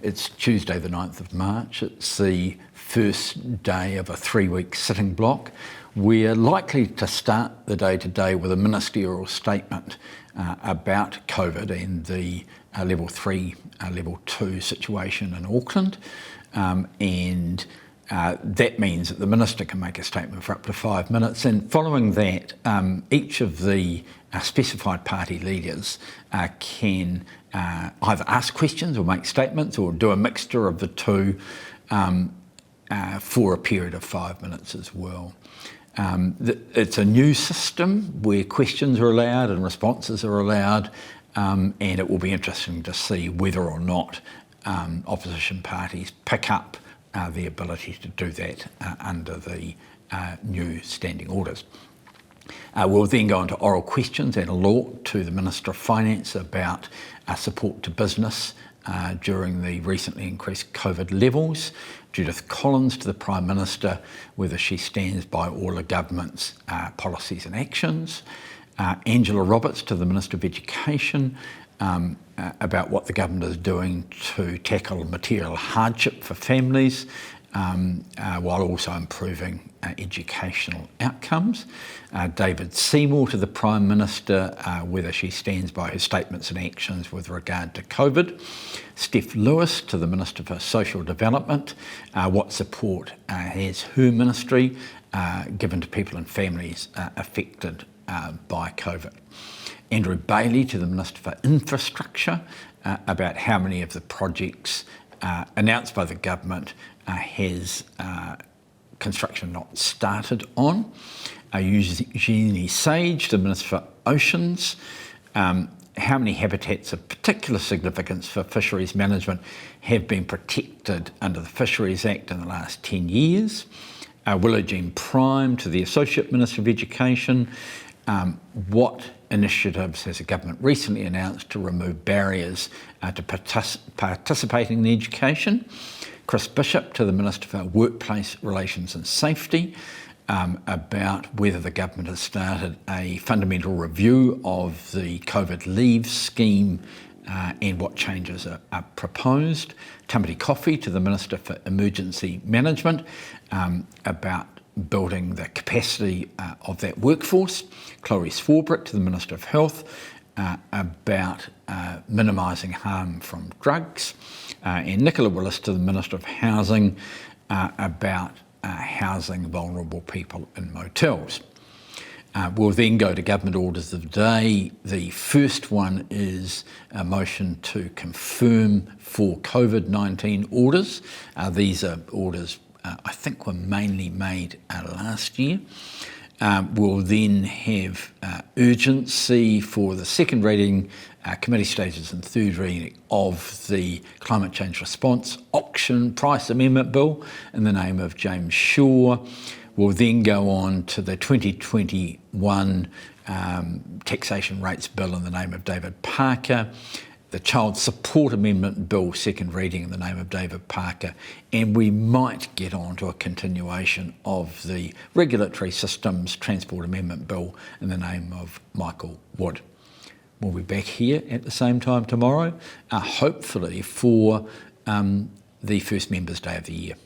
It's Tuesday the 9th of March. It's the first day of a 3-week sitting block. We're likely to start the day today with a ministerial statement about COVID and the level 3, level 2 situation in Auckland. That means that the Minister can make a statement for up to 5 minutes, and following that, each of the specified party leaders can either ask questions or make statements or do a mixture of the two for a period of 5 minutes as well. It's a new system where questions are allowed and responses are allowed, and it will be interesting to see whether or not opposition parties pick up the ability to do that under the new standing orders. We'll then go into oral questions and a law to the Minister of Finance about support to business during the recently increased COVID levels. Judith Collins to the Prime Minister, whether she stands by all the government's policies and actions. Angela Roberts to the Minister of Education about what the government is doing to tackle material hardship for families while also improving educational outcomes. David Seymour to the Prime Minister, whether she stands by her statements and actions with regard to COVID. Steph Lewis to the Minister for Social Development, what support has her ministry given to people and families affected by COVID. Andrew Bailey to the Minister for Infrastructure about how many of the projects announced by the government has construction not started on. Eugenie Sage, the Minister for Oceans, how many habitats of particular significance for fisheries management have been protected under the Fisheries Act in the last 10 years. Willow Jean Prime to the Associate Minister of Education, what initiatives has the government recently announced to remove barriers to participating in education. Chris Bishop to the Minister for Workplace Relations and Safety about whether the government has started a fundamental review of the COVID leave scheme and what changes are proposed. Tamati Coffey to the Minister for Emergency Management about building the capacity of that workforce. Chloe Swarbrick to the Minister of Health about minimising harm from drugs. And Nicola Willis to the Minister of Housing about housing vulnerable people in motels. We'll then go to government orders of the day. The first one is a motion to confirm 4 COVID-19 orders. These are orders I think were mainly made last year. We'll then have urgency for the second reading, committee stages and third reading of the Climate Change Response Auction Price Amendment Bill in the name of James Shaw. We'll then go on to the 2021 Taxation Rates Bill in the name of David Parker, the Child Support Amendment Bill, second reading in the name of David Parker, and we might get on to a continuation of the Regulatory Systems Transport Amendment Bill in the name of Michael Wood. We'll be back here at the same time tomorrow, hopefully for the first Members' Day of the year.